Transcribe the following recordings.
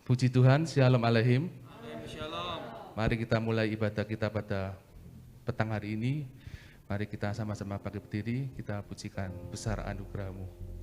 Puji Tuhan, Shalom Aleihim. Shalom. Mari kita mulai ibadah kita pada petang hari ini. Mari kita sama-sama bangkit berdiri, kita pujikan besar anugerah-Mu.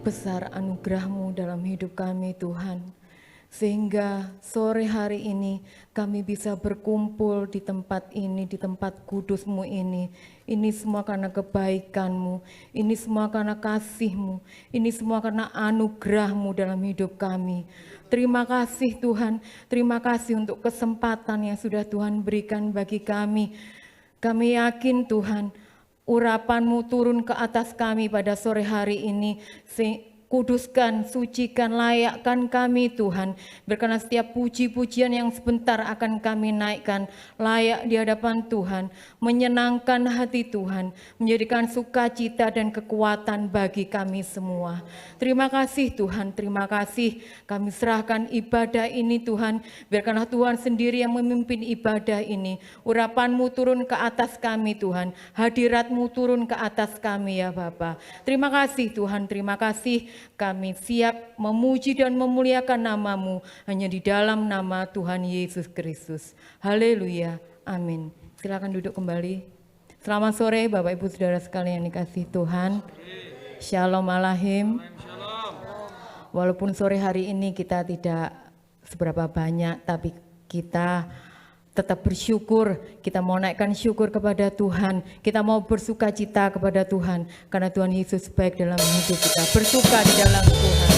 Besar anugerah-Mu dalam hidup kami, Tuhan. Sehingga sore hari ini kami bisa berkumpul di tempat ini, di tempat kudus-Mu ini. Ini semua karena kebaikan-Mu, ini semua karena kasih-Mu, ini semua karena anugerah-Mu dalam hidup kami. Terima kasih Tuhan, terima kasih untuk kesempatan yang sudah Tuhan berikan bagi kami. Kami yakin Tuhan, urapan-Mu turun ke atas kami pada sore hari ini. Kuduskan, sucikan, layakkan kami Tuhan. Berkenan setiap puji-pujian yang sebentar akan kami naikkan layak di hadapan Tuhan. Menyenangkan hati Tuhan. Menjadikan sukacita dan kekuatan bagi kami semua. Terima kasih Tuhan, terima kasih. Kami serahkan ibadah ini Tuhan. Biarkanlah Tuhan sendiri yang memimpin ibadah ini. Urapan-Mu turun ke atas kami Tuhan. Hadirat-Mu turun ke atas kami ya Bapa. Terima kasih Tuhan, terima kasih. Kami siap memuji dan memuliakan nama-Mu hanya di dalam nama Tuhan Yesus Kristus. Haleluya, amin. Silakan duduk kembali. Selamat sore Bapak Ibu Saudara sekalian yang dikasihi Tuhan. Shalom Alahim. Walaupun sore hari ini kita tidak seberapa banyak, tapi kita tetap bersyukur, kita mau naikkan syukur kepada Tuhan, kita mau bersuka cita kepada Tuhan, karena Tuhan Yesus baik dalam hidup kita, bersuka di dalam Tuhan.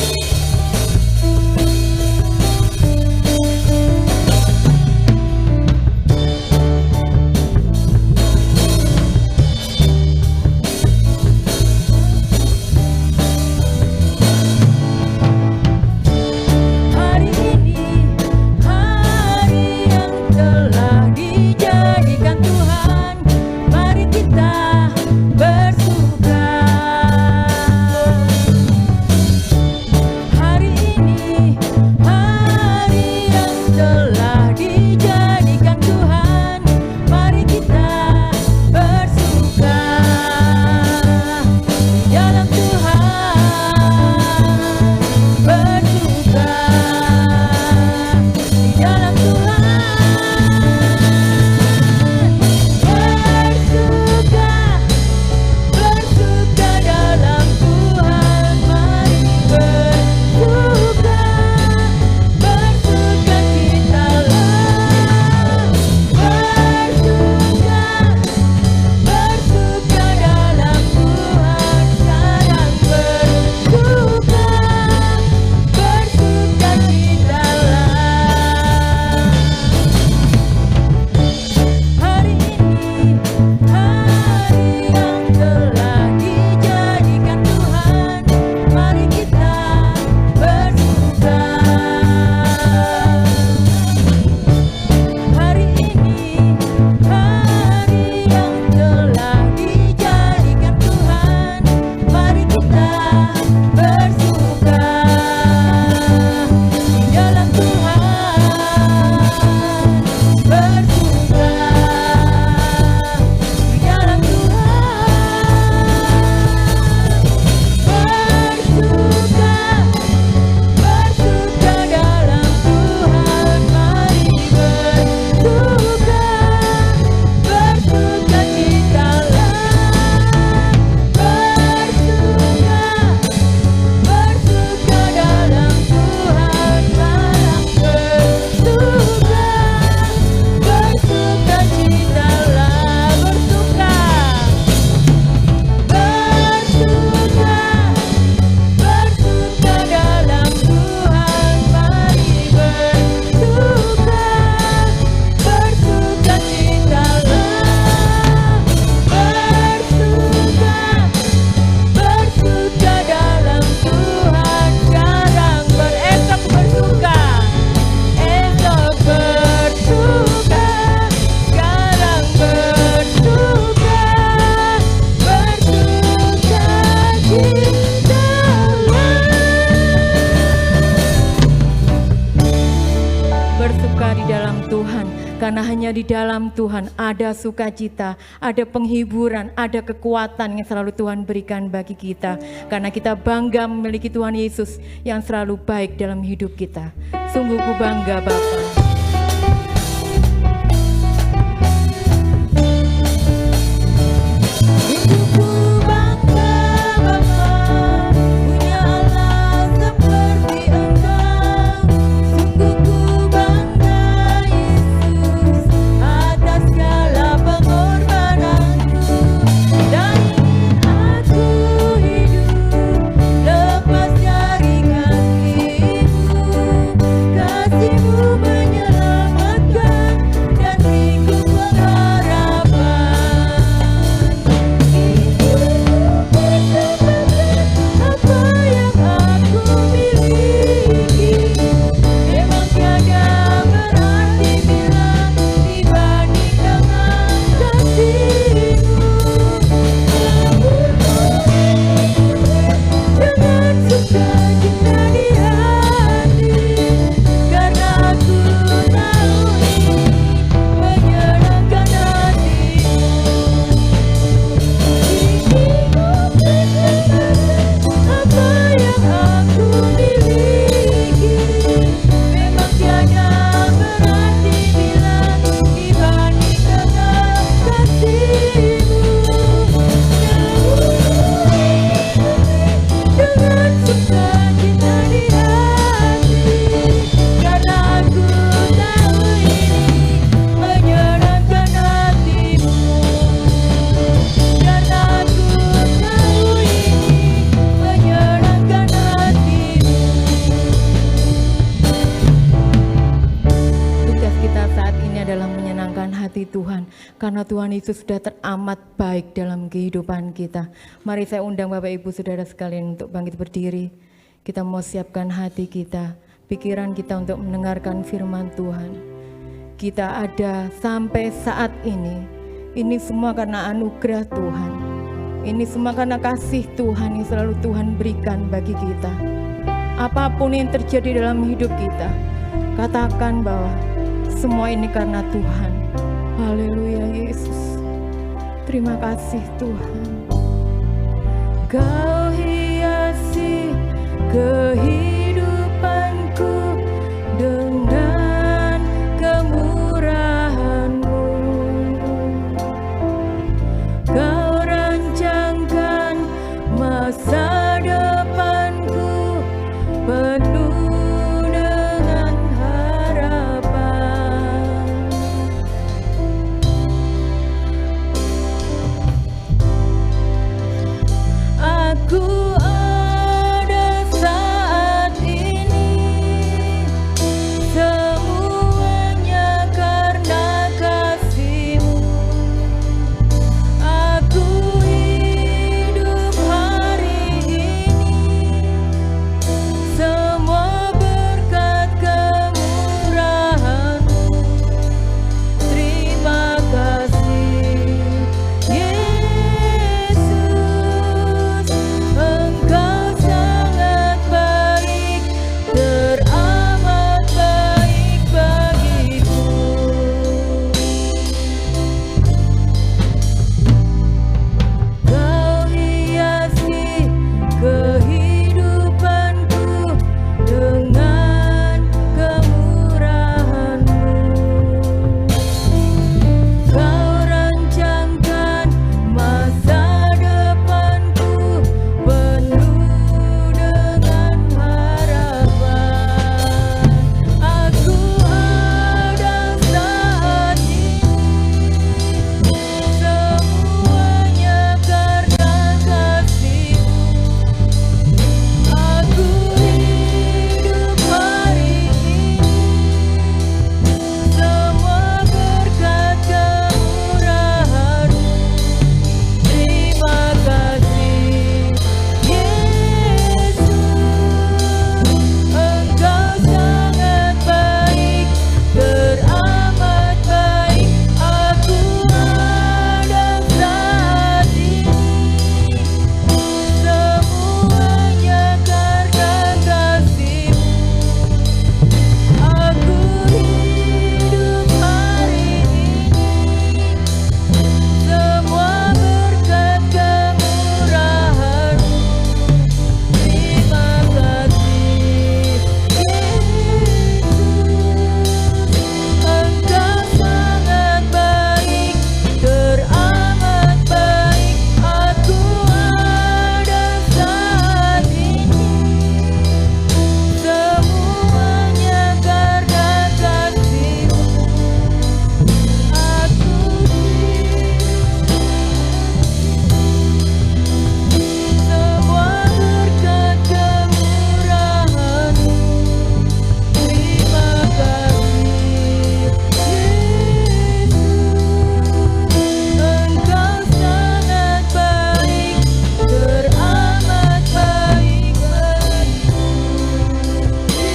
Karena hanya di dalam Tuhan ada sukacita, ada penghiburan, ada kekuatan yang selalu Tuhan berikan bagi kita. Karena kita bangga memiliki Tuhan Yesus yang selalu baik dalam hidup kita. Sungguh ku bangga Bapa. Sungguh karena Tuhan Yesus sudah teramat baik dalam kehidupan kita. Mari saya undang Bapak Ibu Saudara sekalian untuk bangkit berdiri. Kita mau siapkan hati kita, pikiran kita untuk mendengarkan firman Tuhan. Kita ada sampai saat ini semua karena anugerah Tuhan. Ini semua karena kasih Tuhan yang selalu Tuhan berikan bagi kita. Apapun yang terjadi dalam hidup kita, katakan bahwa semua ini karena Tuhan. Haleluya Yesus. Terima kasih Tuhan. Kau hiasi kehidupanku dengan kemurahan-Mu. Kau rancangkan masa depanku penuh dengan harapan. Aku ada saat ini, semuanya karena kasih-Mu. Aku hidup hari ini, semua berkat kemurahan-Mu. Terima kasih Yesus, Engkau sangat baik, teramat baik bagiku. Kau hiasi kehidupanku dengan kemurahan-Mu. Kau rancangkan masa depanku penuh dengan harapan. Aku ada saat ini, semuanya karena kasih-Mu. Aku hidup hari ini, semua berkat kemurahan-Mu. Terima kasih Yesus, Engkau sangat baik, teramat baik. Aku ada saat ini, semuanya karena kasih-Mu. Aku hidup hari ini, semua berkat kemurahan-Mu. Terima kasih Yesus, Engkau sangat baik, teramat baik. Aku ada saat ini, semuanya karena kasih-Mu. Aku semua berkat kemurahan-Mu. Terima kasih Yesus, Engkau sangat baik, teramat baik bagiku. Yesus, Engkau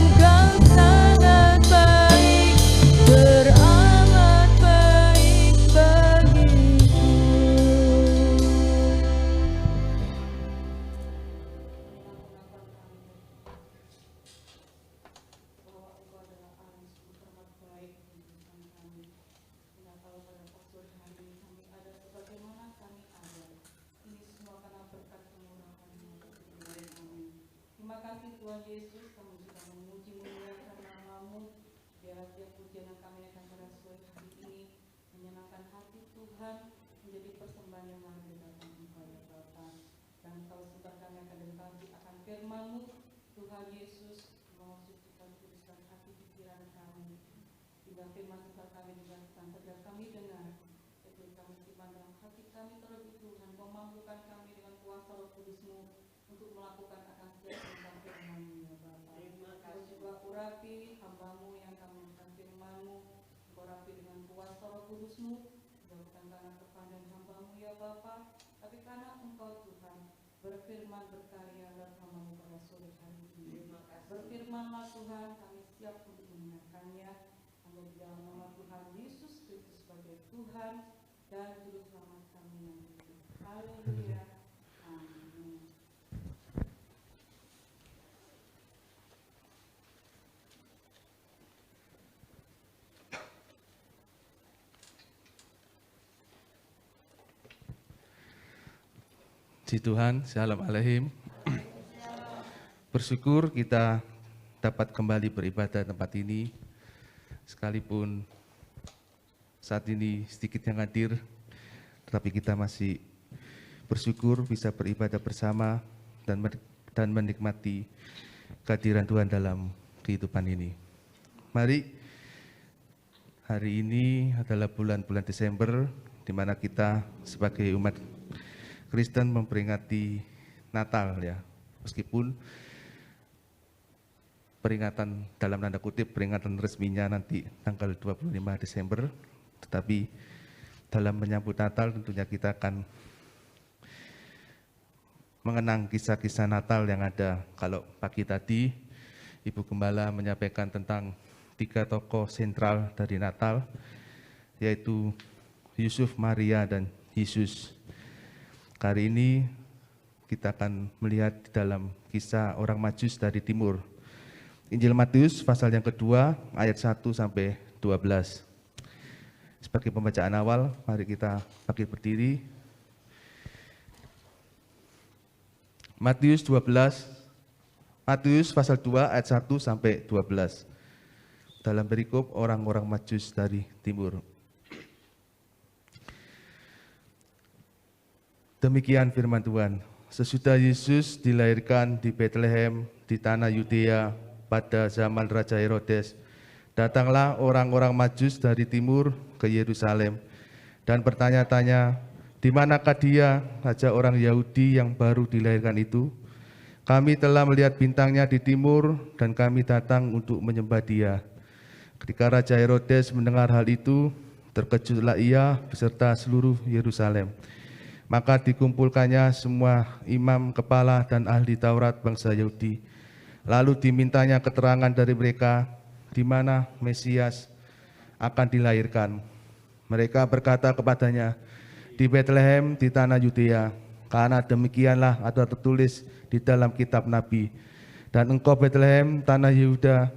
sangat baik, teramat baik bagiku. Terima kasih Tuhan Yesus, kami sudah memuji memuliakan nama-Mu. Biar setiap pujian yang kami akan berasuh hari ini menyenangkan hati Tuhan, menjadi persembahan yang harga datang Engkau ya Bapa. Dan kalau sebentar kami akan berbagi akan firman-Mu, Tuhan Yesus, mau sucikan kuduskan hati pikiran kami. Hingga firman sebentar kami dengarkan, setiap kami dengar, setiap kami simpan dalam hati kami terlebih Tuhan, memampukan kami dengan kuasa Roh Kudus-Mu untuk melakukan akan setiap tentang firman-Mu ya Bapa. Kau juga urapi hamba-Mu yang kami akan firman-Mu, Roh Kudus-Mu, bukan karena kepandaian hamba-Mu ya Bapa, tapi karena Engkau Tuhan berfirman berkarya lewat hamba-Mu pada sore hari ini. Berfirmanlah Tuhan, kami siap untuk mendengarkannya. Hamba di dalam nama Tuhan Yesus Kristus sebagai Tuhan dan Juru Selamat kami yang hidup. Haleluya. Amin. Puji Tuhan, Shalom Aleihim. Bersyukur kita dapat kembali beribadah di tempat ini, sekalipun saat ini sedikit yang hadir, tetapi kita masih bersyukur bisa beribadah bersama dan menikmati kehadiran Tuhan dalam kehidupan ini. Mari, hari ini adalah bulan-bulan Desember, di mana kita sebagai umat Kristen memperingati Natal ya, meskipun peringatan dalam tanda kutip peringatan resminya nanti tanggal 25 Desember, tetapi dalam menyambut Natal tentunya kita akan mengenang kisah-kisah Natal yang ada. Kalau pagi tadi Ibu Gembala menyampaikan tentang 3 tokoh sentral dari Natal, yaitu Yusuf, Maria, dan Yesus. Kali ini kita akan melihat di dalam kisah orang Majus dari timur. Injil Matius pasal yang kedua ayat 1 sampai 12. Sebagai pembacaan awal, mari kita bangkit berdiri. Matius pasal 2 ayat 1 sampai 12. Dalam perikop orang-orang Majus dari timur. Demikian firman Tuhan. Sesudah Yesus dilahirkan di Betlehem di tanah Yudea pada zaman Raja Herodes, datanglah orang-orang Majus dari timur ke Yerusalem dan bertanya-tanya, di manakah dia, raja orang Yahudi yang baru dilahirkan itu? Kami telah melihat bintangnya di timur dan kami datang untuk menyembah dia. Ketika Raja Herodes mendengar hal itu, terkejutlah ia beserta seluruh Yerusalem. Maka dikumpulkannya semua imam kepala dan ahli Taurat bangsa Yahudi. Lalu dimintanya keterangan dari mereka di mana Mesias akan dilahirkan. Mereka berkata kepadanya, di Betlehem di tanah Yudea, karena demikianlah ada tertulis di dalam kitab Nabi. Dan engkau Betlehem tanah Yehuda,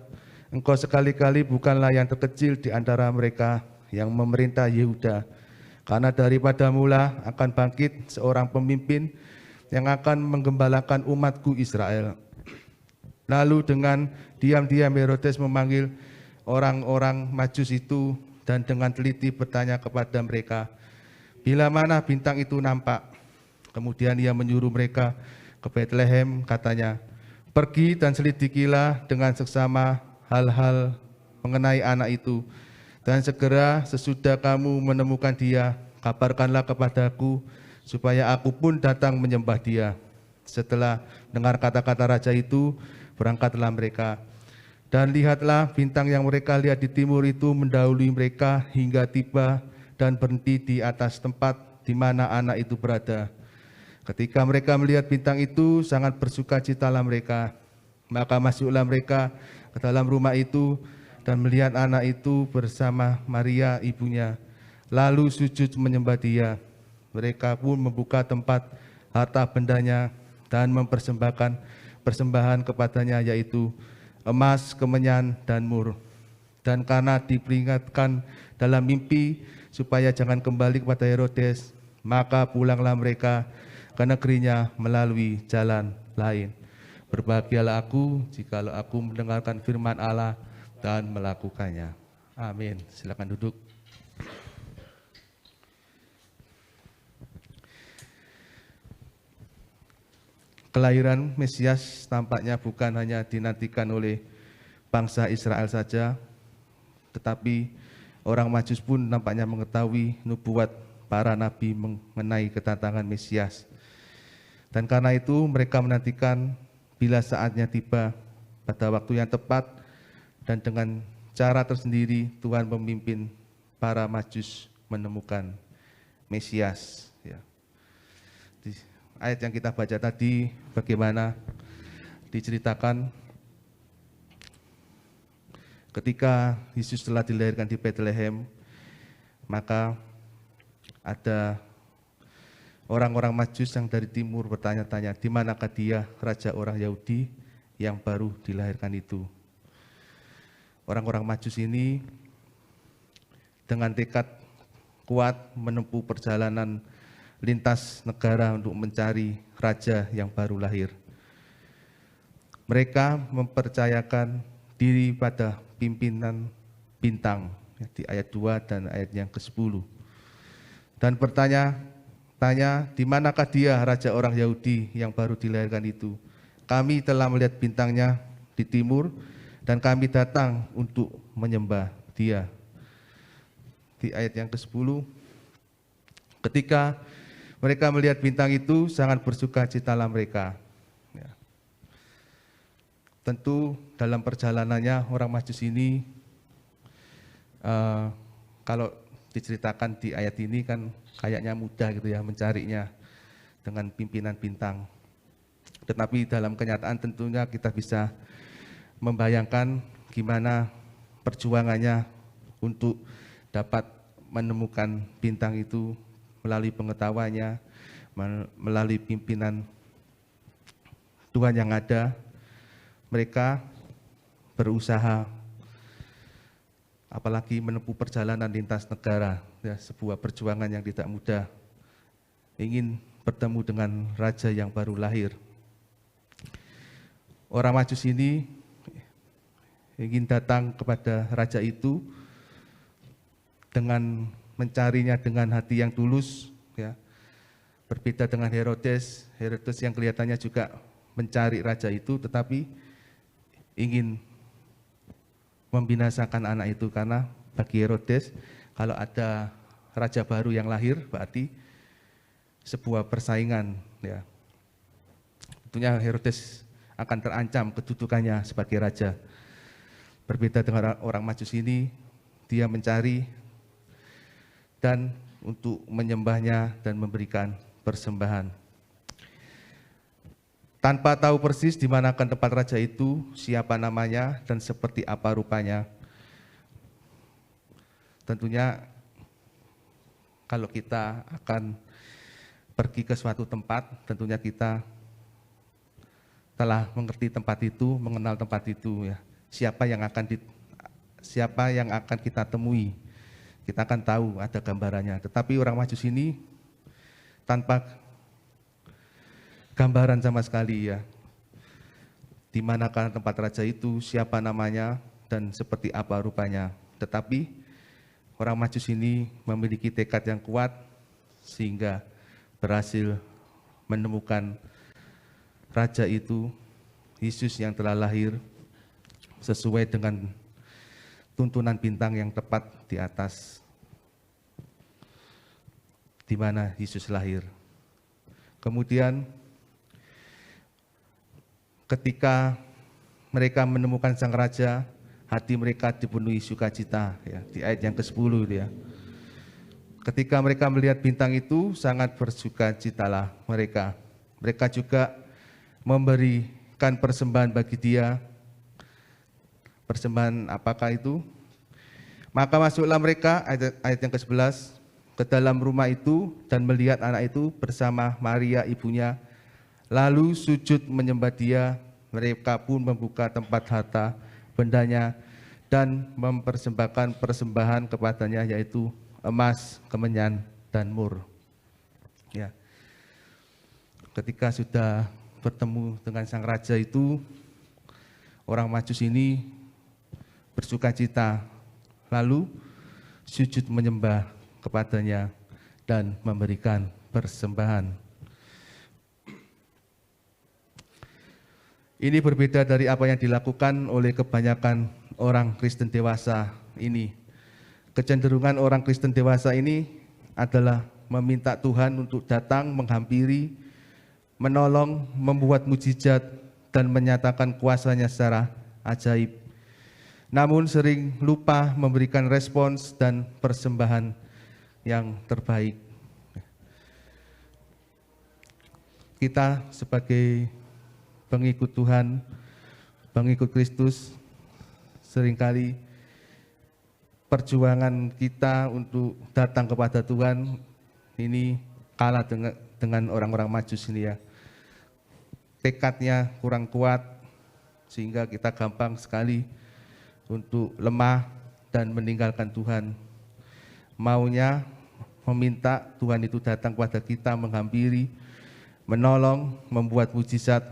engkau sekali-kali bukanlah yang terkecil di antara mereka yang memerintah Yehuda. Karena daripadamu lah akan bangkit seorang pemimpin yang akan menggembalakan umatku Israel. Lalu dengan diam-diam Herodes memanggil orang-orang Majus itu dan dengan teliti bertanya kepada mereka, bila mana bintang itu nampak? Kemudian ia menyuruh mereka ke Betlehem, katanya, pergi dan selidikilah dengan seksama hal-hal mengenai anak itu. Dan segera sesudah kamu menemukan dia, kabarkanlah kepadaku, supaya aku pun datang menyembah dia. Setelah dengar kata-kata raja itu, berangkatlah mereka. Dan lihatlah bintang yang mereka lihat di timur itu mendahului mereka hingga tiba dan berhenti di atas tempat di mana anak itu berada. Ketika mereka melihat bintang itu, sangat bersukacitalah mereka. Maka masuklah mereka ke dalam rumah itu, dan melihat anak itu bersama Maria ibunya, lalu sujud menyembah dia. Mereka pun membuka tempat harta bendanya dan mempersembahkan persembahan kepadanya, yaitu emas, kemenyan, dan mur. Dan karena diperingatkan dalam mimpi supaya jangan kembali kepada Herodes, maka pulanglah mereka ke negerinya melalui jalan lain. Berbahagialah aku jikalau aku mendengarkan firman Allah dan melakukannya. Amin. Silakan duduk. Kelahiran Mesias tampaknya bukan hanya dinantikan oleh bangsa Israel saja, tetapi orang Majus pun nampaknya mengetahui nubuat para nabi mengenai kedatangan Mesias. Dan karena itu mereka menantikan bila saatnya tiba pada waktu yang tepat, dan dengan cara tersendiri Tuhan memimpin para Majus menemukan Mesias. Ya. Di ayat yang kita baca tadi, bagaimana diceritakan ketika Yesus telah dilahirkan di Bethlehem, maka ada orang-orang Majus yang dari timur bertanya-tanya, di manakah dia, raja orang Yahudi yang baru dilahirkan itu. Orang-orang Majus ini dengan tekad kuat menempuh perjalanan lintas negara untuk mencari raja yang baru lahir. Mereka mempercayakan diri pada pimpinan bintang, di ayat 2 dan ayat yang ke-10. Dan bertanya-tanya, di manakah dia, raja orang Yahudi yang baru dilahirkan itu? Kami telah melihat bintangnya di timur, dan kami datang untuk menyembah dia. Di ayat yang ke-10, ketika mereka melihat bintang itu, sangat bersukacitalah mereka. Ya. Tentu dalam perjalanannya orang Majus ini, kalau diceritakan di ayat ini kan kayaknya mudah gitu ya mencarinya dengan pimpinan bintang. Tetapi dalam kenyataan tentunya kita bisa membayangkan gimana perjuangannya untuk dapat menemukan bintang itu melalui pengetahuannya, melalui pimpinan Tuhan yang ada. Mereka berusaha, apalagi menempuh perjalanan lintas negara, ya, sebuah perjuangan yang tidak mudah, ingin bertemu dengan raja yang baru lahir. Orang Majus ini ingin datang kepada raja itu dengan mencarinya dengan hati yang tulus, ya. Berbeda dengan Herodes yang kelihatannya juga mencari raja itu, tetapi ingin membinasakan anak itu, karena bagi Herodes kalau ada raja baru yang lahir berarti sebuah persaingan, ya. Tentunya Herodes akan terancam kedudukannya sebagai raja. Berbeda dengan orang Majus ini, dia mencari dan untuk menyembahnya dan memberikan persembahan. Tanpa tahu persis di manakan tempat raja itu, siapa namanya dan seperti apa rupanya. Tentunya kalau kita akan pergi ke suatu tempat, tentunya kita telah mengerti tempat itu, mengenal tempat itu, ya. Siapa yang akan kita temui, kita akan tahu, ada gambarannya. Tetapi orang Majus ini tanpa gambaran sama sekali, ya. Di manakah tempat raja itu, siapa namanya dan seperti apa rupanya. Tetapi orang Majus ini memiliki tekad yang kuat sehingga berhasil menemukan raja itu, Yesus yang telah lahir sesuai dengan tuntunan bintang yang tepat di atas di mana Yesus lahir. Kemudian ketika mereka menemukan sang raja, hati mereka dipenuhi sukacita, ya, di ayat yang ke-10, ya. Ketika mereka melihat bintang itu, sangat bersukacitalah mereka. Mereka juga memberikan persembahan bagi dia. Persembahan apakah itu? Maka masuklah mereka, ayat yang ke-11, ke dalam rumah itu dan melihat anak itu bersama Maria ibunya, lalu sujud menyembah dia. Mereka pun membuka tempat harta bendanya dan mempersembahkan persembahan kepadanya, yaitu emas, kemenyan, dan mur. Ya. Ketika sudah bertemu dengan sang raja itu, orang Majus ini bersukacita, lalu sujud menyembah kepadanya dan memberikan persembahan. Ini berbeda dari apa yang dilakukan oleh kebanyakan orang Kristen dewasa ini. Kecenderungan orang Kristen dewasa ini adalah meminta Tuhan untuk datang menghampiri, menolong, membuat mujizat, dan menyatakan kuasanya secara ajaib. namun sering lupa memberikan respons dan persembahan yang terbaik. Kita sebagai pengikut Tuhan, pengikut Kristus, seringkali perjuangan kita untuk datang kepada Tuhan ini kalah dengan orang-orang Majus ini ya. Tekadnya kurang kuat sehingga kita gampang sekali untuk lemah dan meninggalkan Tuhan. Maunya meminta Tuhan itu datang kepada kita, menghampiri, menolong, membuat mujizat,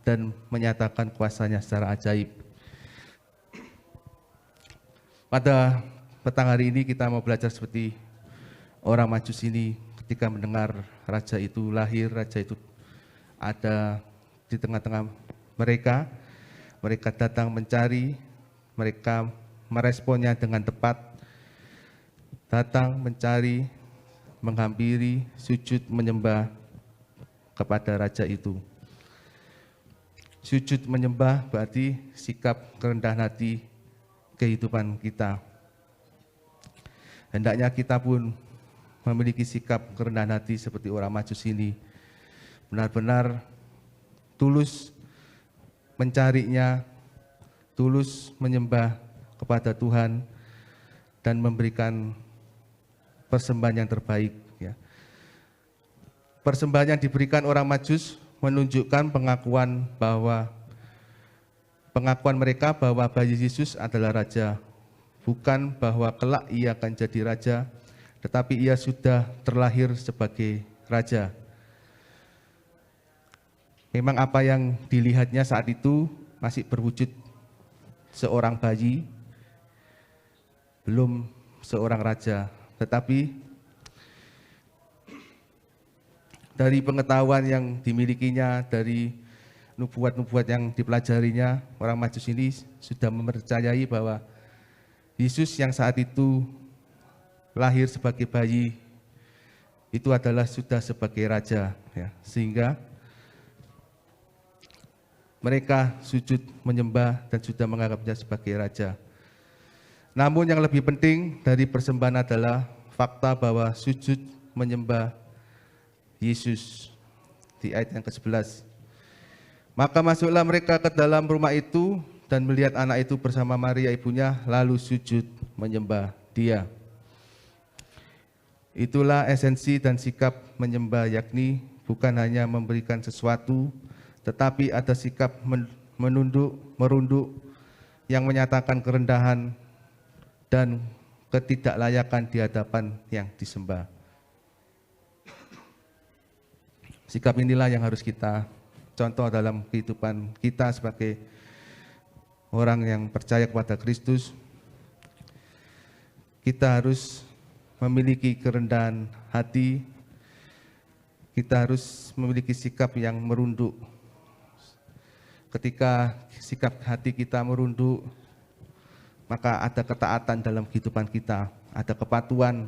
dan menyatakan kuasanya secara ajaib. Pada petang hari ini kita mau belajar seperti orang Majus ini ketika mendengar raja itu lahir, raja itu ada di tengah-tengah mereka. Mereka datang mencari, mereka meresponnya dengan tepat, datang mencari, menghampiri, sujud menyembah kepada raja itu. Sujud menyembah berarti sikap kerendahan hati kehidupan kita. Hendaknya kita pun memiliki sikap kerendahan hati seperti orang Majus ini. Benar-benar tulus mencarinya, tulus menyembah kepada Tuhan, dan memberikan persembahan yang terbaik. Ya. Persembahan yang diberikan orang Majus menunjukkan pengakuan mereka bahwa bayi Yesus adalah raja, bukan bahwa kelak ia akan jadi raja, tetapi ia sudah terlahir sebagai raja. Memang apa yang dilihatnya saat itu masih berwujud seorang bayi, belum seorang raja, tetapi dari pengetahuan yang dimilikinya, dari nubuat-nubuat yang dipelajarinya, orang Majus ini sudah mempercayai bahwa Yesus yang saat itu lahir sebagai bayi itu adalah sudah sebagai raja, ya. Sehingga mereka sujud menyembah dan sudah menganggapnya sebagai raja. Namun yang lebih penting dari persembahan adalah fakta bahwa sujud menyembah Yesus di ayat yang ke-11. Maka masuklah mereka ke dalam rumah itu dan melihat anak itu bersama Maria ibunya, lalu sujud menyembah dia. Itulah esensi dan sikap menyembah, yakni bukan hanya memberikan sesuatu, tetapi ada sikap merunduk yang menyatakan kerendahan dan ketidaklayakan di hadapan yang disembah. Sikap inilah yang harus kita contoh dalam kehidupan kita sebagai orang yang percaya kepada Kristus. Kita harus memiliki kerendahan hati, kita harus memiliki sikap yang merunduk. Ketika sikap hati kita merunduk, maka ada ketaatan dalam kehidupan kita, ada kepatuhan.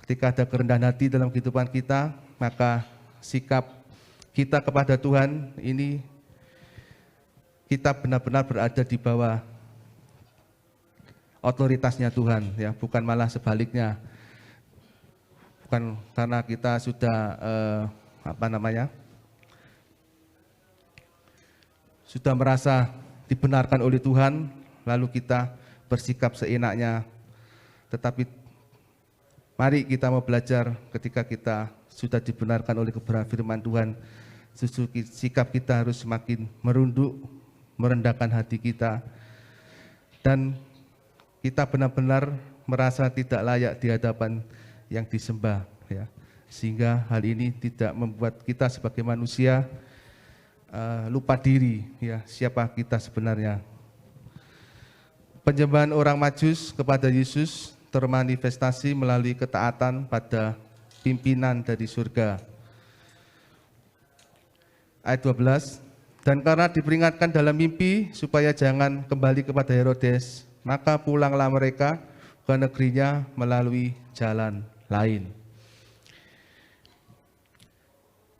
Ketika ada kerendahan hati dalam kehidupan kita, maka sikap kita kepada Tuhan ini, kita benar-benar berada di bawah otoritasnya Tuhan, ya, bukan malah sebaliknya. Bukan karena kita sudah sudah merasa dibenarkan oleh Tuhan, lalu kita bersikap seenaknya. Tetapi mari kita mau belajar ketika kita sudah dibenarkan oleh kebenaran firman Tuhan, justru sikap kita harus semakin merunduk, merendahkan hati kita, dan kita benar-benar merasa tidak layak di hadapan yang disembah, ya. Sehingga hal ini tidak membuat kita sebagai manusia lupa diri, ya, siapa kita sebenarnya. Penyembahan orang Majus kepada Yesus termanifestasi melalui ketaatan pada pimpinan dari surga. Ayat 12, dan karena diperingatkan dalam mimpi supaya jangan kembali kepada Herodes, maka pulanglah mereka ke negerinya melalui jalan lain.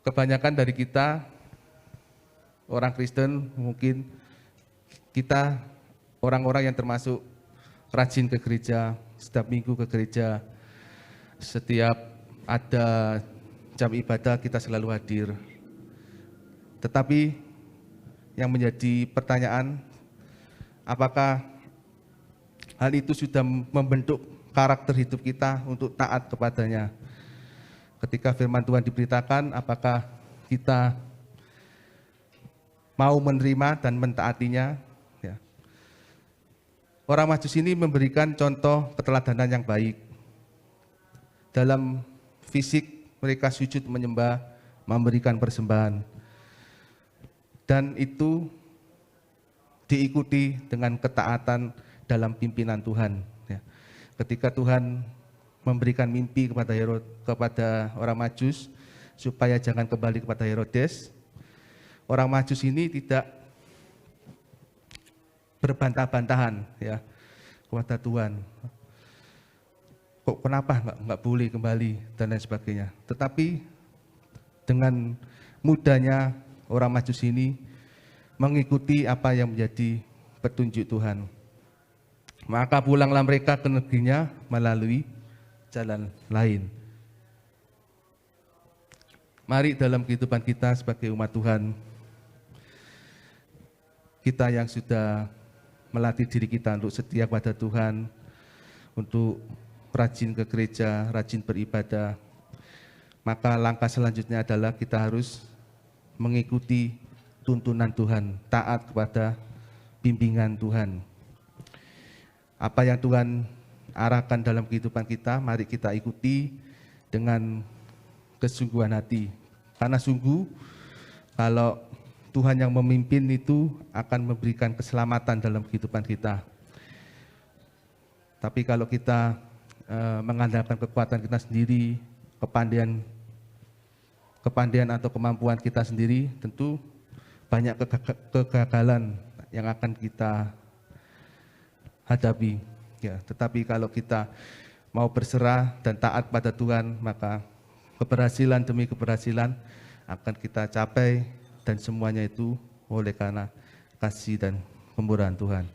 Kebanyakan dari kita, orang Kristen, mungkin kita orang-orang yang termasuk rajin ke gereja, setiap minggu ke gereja, setiap ada jam ibadah kita selalu hadir. Tetapi yang menjadi pertanyaan, apakah hal itu sudah membentuk karakter hidup kita untuk taat kepadanya? Ketika firman Tuhan diberitakan, apakah kita mau menerima dan mentaatinya? Ya. Orang Majus ini memberikan contoh keteladanan yang baik. Dalam fisik mereka sujud menyembah, memberikan persembahan. Dan itu diikuti dengan ketaatan dalam pimpinan Tuhan. Ya. Ketika Tuhan memberikan mimpi kepada orang Majus supaya jangan kembali kepada Herodes, orang Majus ini tidak berbantah-bantahan ya kepada Tuhan. Kok kenapa nggak boleh kembali dan lain sebagainya. Tetapi dengan mudahnya orang Majus ini mengikuti apa yang menjadi petunjuk Tuhan. Maka pulanglah mereka ke negerinya melalui jalan lain. Mari dalam kehidupan kita sebagai umat Tuhan, kita yang sudah melatih diri kita untuk setia pada Tuhan, untuk rajin ke gereja, rajin beribadah, maka langkah selanjutnya adalah kita harus mengikuti tuntunan Tuhan, taat kepada bimbingan Tuhan. Apa yang Tuhan arahkan dalam kehidupan kita, mari kita ikuti dengan kesungguhan hati. Karena sungguh kalau Tuhan yang memimpin itu akan memberikan keselamatan dalam kehidupan kita. Tapi kalau kita mengandalkan kekuatan kita sendiri, kepandaian atau kemampuan kita sendiri, tentu banyak kegagalan yang akan kita hadapi. Ya, tetapi kalau kita mau berserah dan taat pada Tuhan, maka keberhasilan demi keberhasilan akan kita capai, dan semuanya itu oleh karena kasih dan kemurahan Tuhan.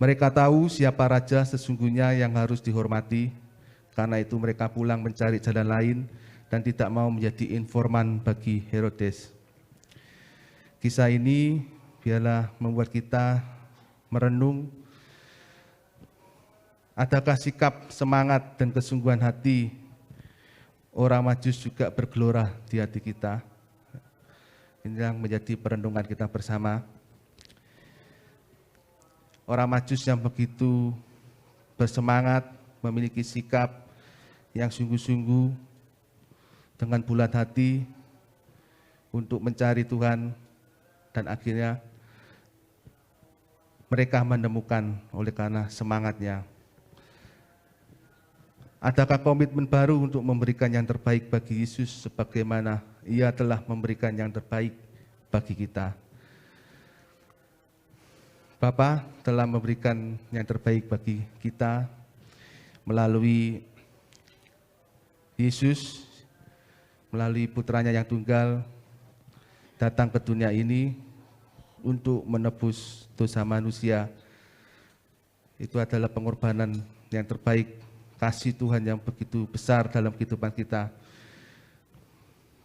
Mereka tahu siapa raja sesungguhnya yang harus dihormati, karena itu mereka pulang mencari jalan lain dan tidak mau menjadi informan bagi Herodes. Kisah ini biarlah membuat kita merenung, adakah sikap semangat dan kesungguhan hati orang Majus juga bergelora di hati kita? Ini yang menjadi perenungan kita bersama. Orang Majus yang begitu bersemangat, memiliki sikap yang sungguh-sungguh dengan bulat hati untuk mencari Tuhan, dan akhirnya mereka menemukan oleh karena semangatnya. Adakah komitmen baru untuk memberikan yang terbaik bagi Yesus sebagaimana Ia telah memberikan yang terbaik bagi kita? Bapa telah memberikan yang terbaik bagi kita melalui Yesus, melalui putranya yang tunggal datang ke dunia ini untuk menebus dosa manusia. Itu adalah pengorbanan yang terbaik, kasih Tuhan yang begitu besar dalam kehidupan kita.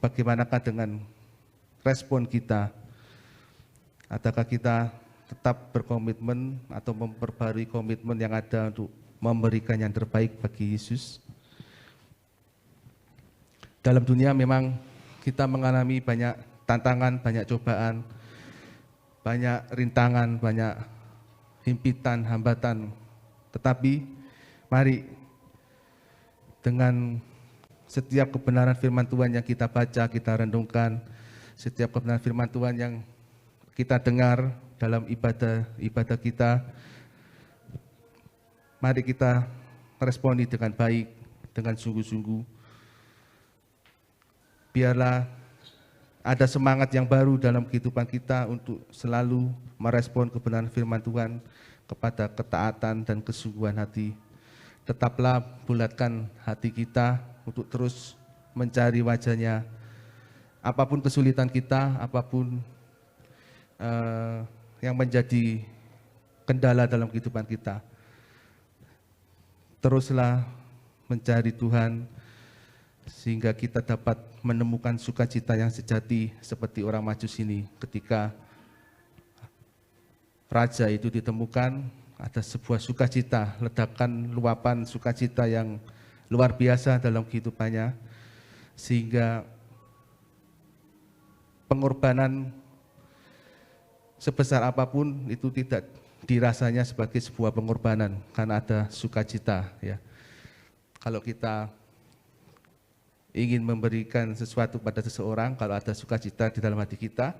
Bagaimanakah dengan respon kita? Adakah kita tetap berkomitmen atau memperbarui komitmen yang ada untuk memberikan yang terbaik bagi Yesus? Dalam dunia memang kita mengalami banyak tantangan, banyak cobaan, banyak rintangan, banyak himpitan, hambatan. Tetapi mari dengan setiap kebenaran firman Tuhan yang kita baca, kita renungkan, setiap kebenaran firman Tuhan yang kita dengar dalam ibadah kita, mari kita meresponi dengan baik, dengan sungguh-sungguh. Biarlah ada semangat yang baru dalam kehidupan kita untuk selalu merespon kebenaran firman Tuhan kepada ketaatan dan kesungguhan hati. Tetaplah bulatkan hati kita untuk terus mencari wajah-Nya. Apapun kesulitan kita, apapun yang menjadi kendala dalam kehidupan kita. Teruslah mencari Tuhan sehingga kita dapat menemukan sukacita yang sejati seperti orang Majus ini. Ketika raja itu ditemukan, ada sebuah sukacita, ledakan luapan sukacita yang luar biasa dalam kehidupannya, sehingga pengorbanan sebesar apapun itu tidak dirasanya sebagai sebuah pengorbanan karena ada sukacita, ya. Kalau kita ingin memberikan sesuatu pada seseorang, kalau ada sukacita di dalam hati kita,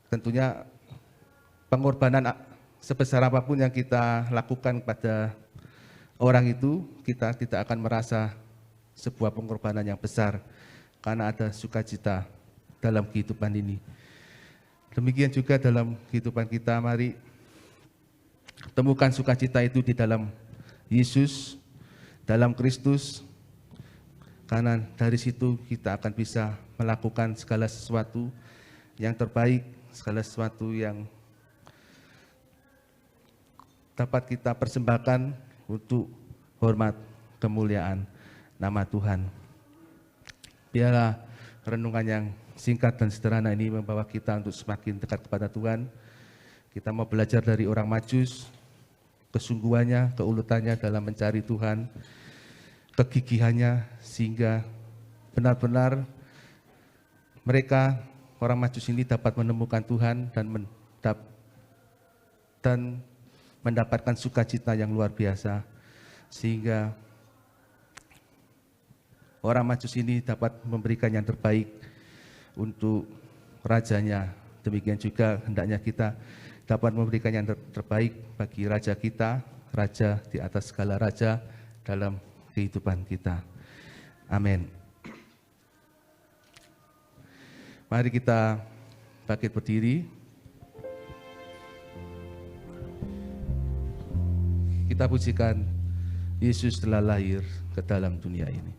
tentunya pengorbanan sebesar apapun yang kita lakukan pada orang itu, kita tidak akan merasa sebuah pengorbanan yang besar karena ada sukacita dalam kehidupan ini. Demikian juga dalam kehidupan kita, mari temukan sukacita itu di dalam Yesus, dalam Kristus, karena dari situ kita akan bisa melakukan segala sesuatu yang terbaik, segala sesuatu yang dapat kita persembahkan untuk hormat kemuliaan nama Tuhan. Biarlah renungan yang singkat dan sederhana ini membawa kita untuk semakin dekat kepada Tuhan. Kita mau belajar dari orang Majus, kesungguhannya, keulutannya dalam mencari Tuhan, kegigihannya, sehingga benar-benar mereka, orang Majus ini dapat menemukan Tuhan dan mendapatkan sukacita yang luar biasa, sehingga orang Majus ini dapat memberikan yang terbaik untuk rajanya. Demikian juga hendaknya kita dapat memberikan yang terbaik bagi raja kita, raja di atas segala raja dalam kehidupan kita. Amin. Mari kita bangkit berdiri. Kita pujikan Yesus telah lahir ke dalam dunia ini.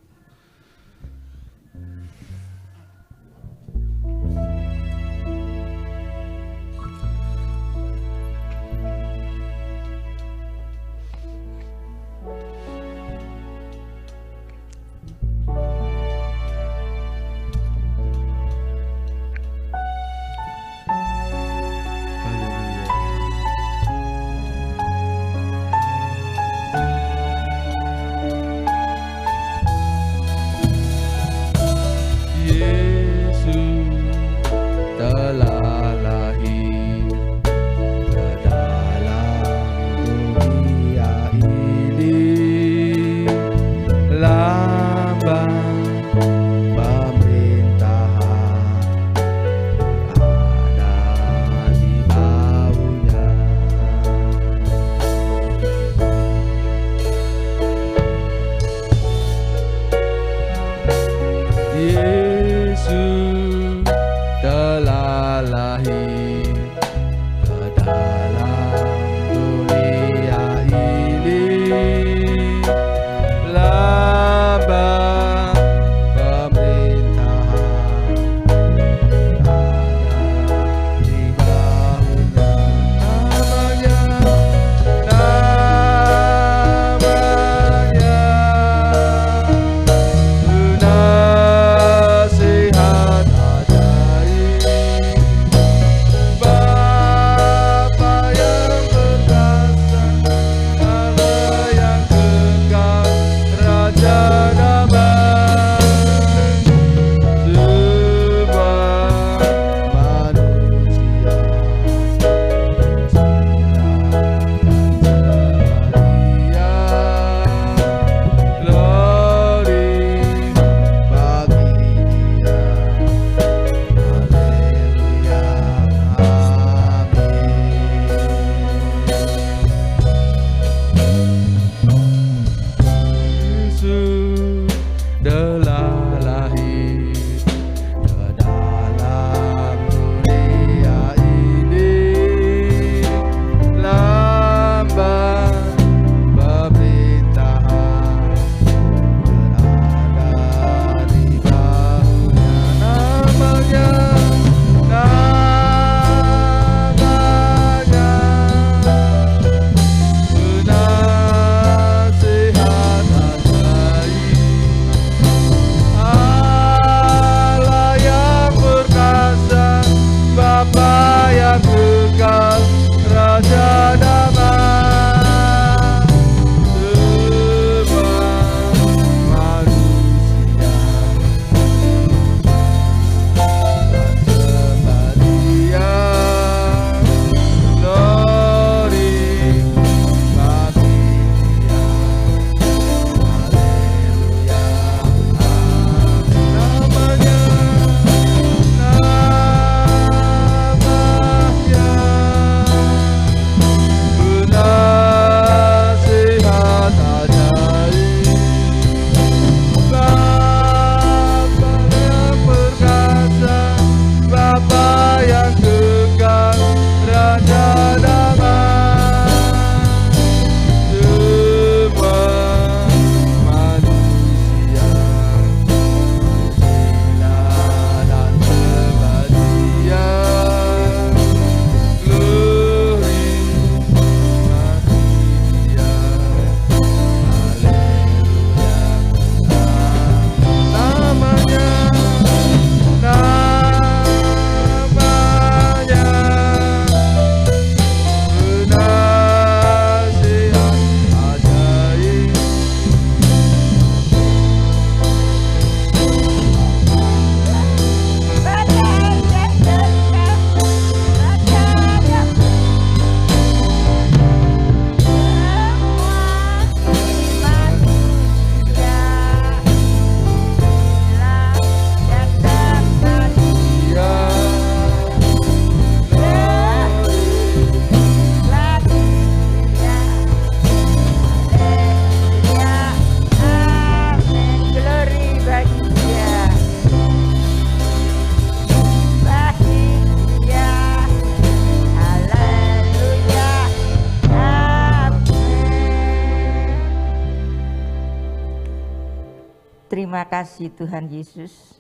Terima kasih Tuhan Yesus,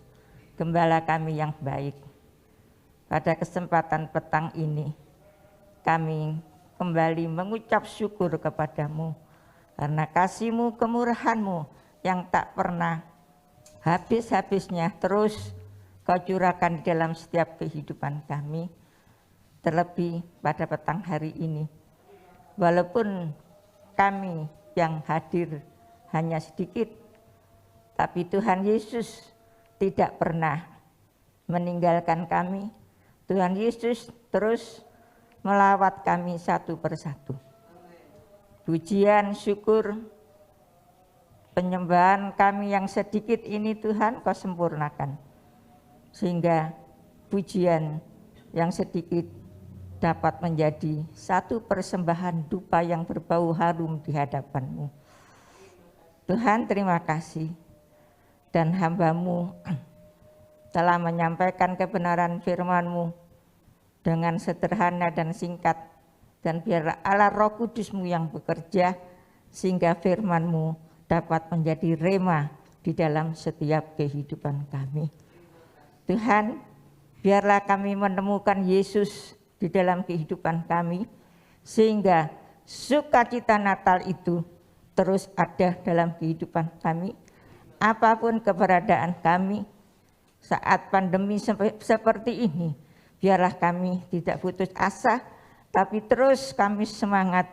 Gembala kami yang baik. Pada kesempatan petang ini, kami kembali mengucap syukur kepadamu, karena kasih-Mu, kemurahan-Mu yang tak pernah habis-habisnya terus Kau curahkan di dalam setiap kehidupan kami. Terlebih pada petang hari ini, walaupun kami yang hadir hanya sedikit, tapi Tuhan Yesus tidak pernah meninggalkan kami. Tuhan Yesus terus melawat kami satu persatu. Pujian, syukur, penyembahan kami yang sedikit ini Tuhan Kau sempurnakan. Sehingga pujian yang sedikit dapat menjadi satu persembahan dupa yang berbau harum di hadapan-Mu. Tuhan, terima kasih. Dan hamba-Mu telah menyampaikan kebenaran firman-Mu dengan sederhana dan singkat. Dan biarlah Allah Roh Kudus-Mu yang bekerja sehingga firman-Mu dapat menjadi rema di dalam setiap kehidupan kami. Tuhan, biarlah kami menemukan Yesus di dalam kehidupan kami, sehingga sukacita Natal itu terus ada dalam kehidupan kami. Apapun keberadaan kami saat pandemi seperti ini, biarlah kami tidak putus asa, tapi terus kami semangat,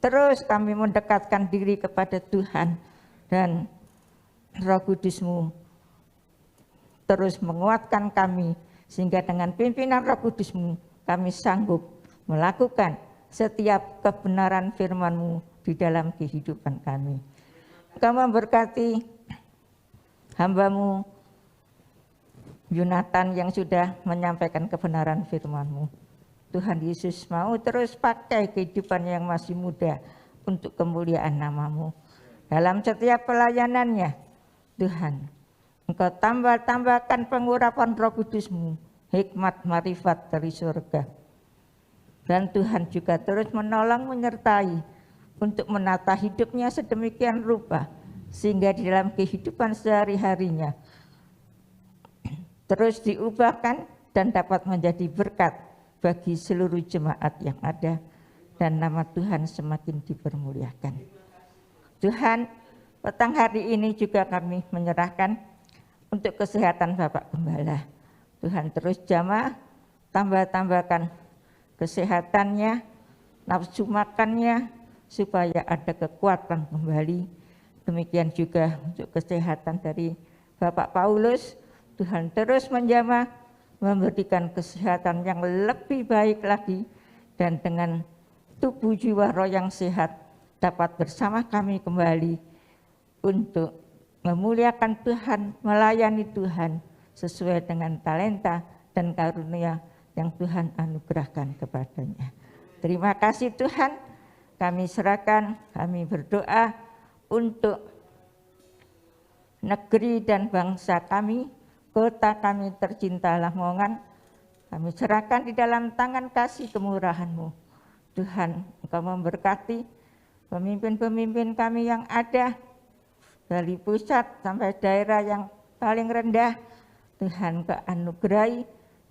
terus kami mendekatkan diri kepada Tuhan, dan Roh Kudus-Mu terus menguatkan kami, sehingga dengan pimpinan Roh Kudus-Mu kami sanggup melakukan setiap kebenaran firman-Mu di dalam kehidupan kami. Engkau memberkati hamba-Mu Yonatan yang sudah menyampaikan kebenaran firman-Mu. Tuhan Yesus mau terus pakai kehidupan yang masih muda untuk kemuliaan nama-Mu. Dalam setiap pelayanannya, Tuhan, Engkau tambahkan pengurapan Roh Kudus-Mu, hikmat marifat dari surga. Dan Tuhan juga terus menolong menyertai untuk menata hidupnya sedemikian rupa, sehingga di dalam kehidupan sehari-harinya terus diubahkan dan dapat menjadi berkat bagi seluruh jemaat yang ada, dan nama Tuhan semakin dipermuliakan. Tuhan, petang hari ini juga kami menyerahkan untuk kesehatan Bapak Gembala. Tuhan terus jamah, tambahkan kesehatannya, nafsu makannya, supaya ada kekuatan kembali. Demikian juga untuk kesehatan dari Bapak Paulus, Tuhan terus menjamah, memberikan kesehatan yang lebih baik lagi, dan dengan tubuh jiwa roh yang sehat dapat bersama kami kembali untuk memuliakan Tuhan, melayani Tuhan sesuai dengan talenta dan karunia yang Tuhan anugerahkan kepadanya. Terima kasih Tuhan, kami serahkan, kami berdoa untuk negeri dan bangsa kami, kota kami tercinta Lamongan, kami serahkan di dalam tangan kasih kemurahan-Mu. Tuhan, Engkau memberkati pemimpin-pemimpin kami yang ada, dari pusat sampai daerah yang paling rendah. Tuhan, Kau anugerahi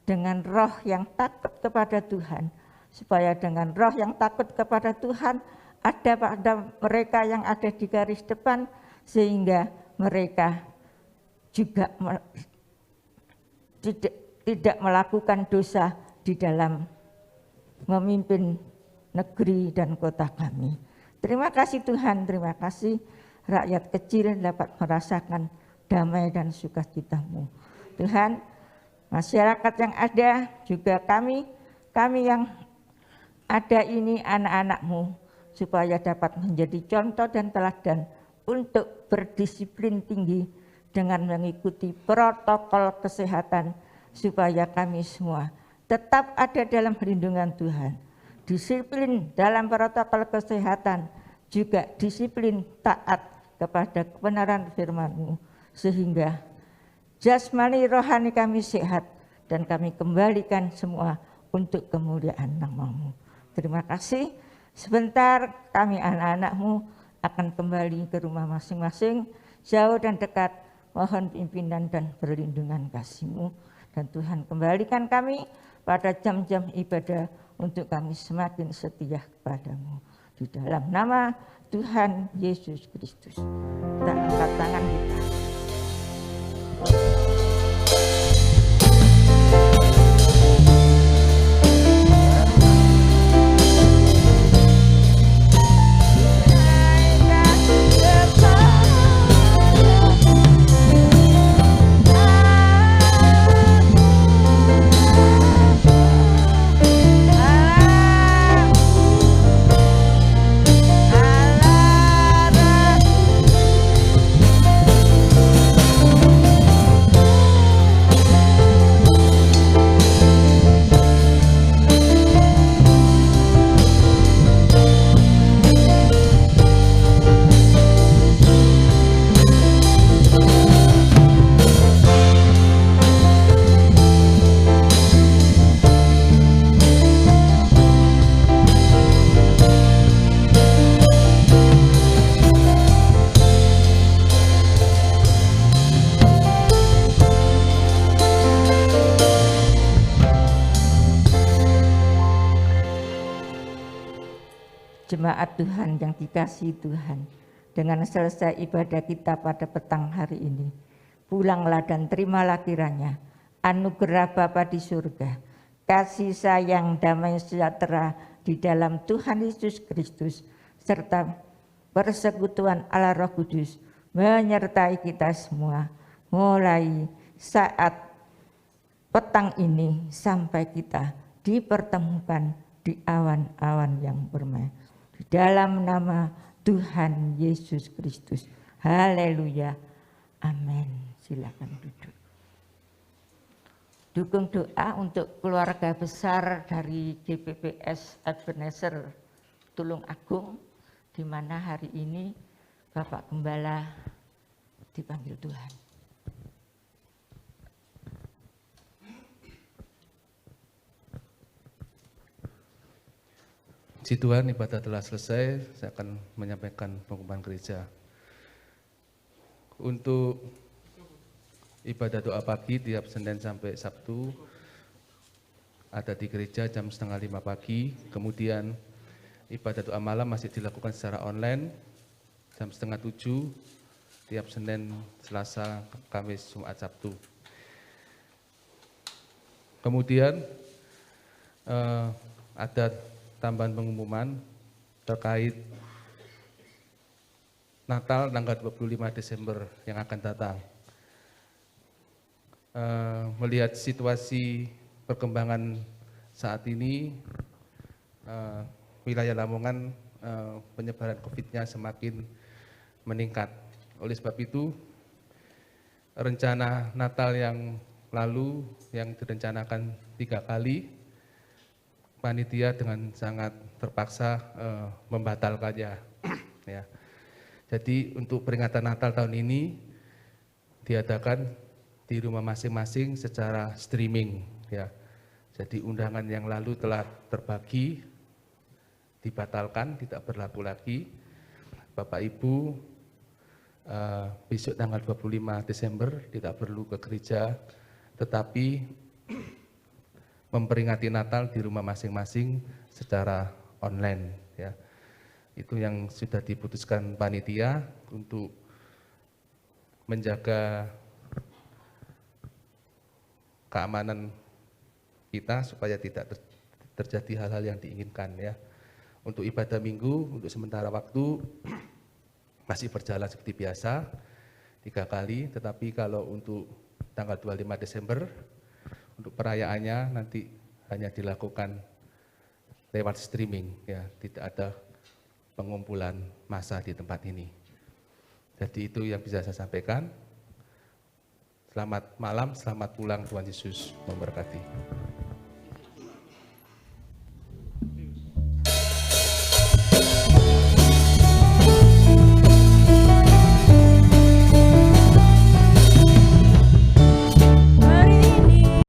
dengan roh yang takut kepada Tuhan, supaya dengan roh yang takut kepada Tuhan ada pada mereka yang ada di garis depan, sehingga mereka juga tidak melakukan dosa di dalam memimpin negeri dan kota kami. Terima kasih Tuhan, terima kasih rakyat kecil dapat merasakan damai dan sukacita-Mu. Tuhan, masyarakat yang ada, juga kami yang ada ini anak-anak-Mu, supaya dapat menjadi contoh dan teladan untuk berdisiplin tinggi dengan mengikuti protokol kesehatan, supaya kami semua tetap ada dalam perlindungan Tuhan. Disiplin dalam protokol kesehatan, juga disiplin taat kepada kebenaran firman-Mu, sehingga jasmani rohani kami sehat, dan kami kembalikan semua untuk kemuliaan nama-Mu. Terima kasih. Sebentar kami anak-anak-Mu akan kembali ke rumah masing-masing, jauh dan dekat, mohon pimpinan dan perlindungan kasih-Mu. Dan Tuhan kembalikan kami pada jam-jam ibadah untuk kami semakin setia kepada-Mu. Di dalam nama Tuhan Yesus Kristus. Kita angkat tangan kita. Jemaat Tuhan yang dikasihi Tuhan, dengan selesai ibadah kita pada petang hari ini, pulanglah dan terimalah kiranya anugerah Bapa di surga, kasih sayang, damai sejahtera di dalam Tuhan Yesus Kristus, serta persekutuan Allah Roh Kudus menyertai kita semua, mulai saat petang ini sampai kita dipertemukan di awan-awan yang bermeh. Dalam nama Tuhan Yesus Kristus. Haleluya. Amin. Silakan duduk. Dukung doa untuk keluarga besar dari GPPS Ebenezer Tulung Agung, di mana hari ini Bapak Gembala dipanggil Tuhan. Puji Tuhan, ibadah telah selesai. Saya akan menyampaikan pengumuman gereja. Untuk ibadah doa pagi tiap Senin sampai Sabtu ada di gereja jam 4:30 pagi. Kemudian ibadah doa malam masih dilakukan secara online jam 6:30 tiap Senin, Selasa, Kamis, Jumat, Sabtu. Kemudian ada tambahan pengumuman terkait Natal tanggal 25 Desember yang akan datang. Melihat situasi perkembangan saat ini, wilayah Lamongan penyebaran COVID-nya semakin meningkat. Oleh sebab itu, rencana Natal yang lalu yang direncanakan 3 kali, panitia dengan sangat terpaksa membatalkannya. Ya. Jadi untuk peringatan Natal tahun ini diadakan di rumah masing-masing secara streaming. Ya. Jadi undangan yang lalu telah terbagi, dibatalkan, tidak berlaku lagi. Bapak Ibu, besok tanggal 25 Desember tidak perlu ke gereja, tetapi memperingati Natal di rumah masing-masing secara online. Ya. Itu yang sudah diputuskan panitia untuk menjaga keamanan kita supaya tidak terjadi hal-hal yang diinginkan. Ya. Untuk ibadah minggu, untuk sementara waktu masih berjalan seperti biasa 3 kali, tetapi kalau untuk tanggal 25 Desember, untuk perayaannya nanti hanya dilakukan lewat streaming, ya, tidak ada pengumpulan massa di tempat ini. Jadi itu yang bisa saya sampaikan. Selamat malam, selamat pulang, Tuhan Yesus memberkati.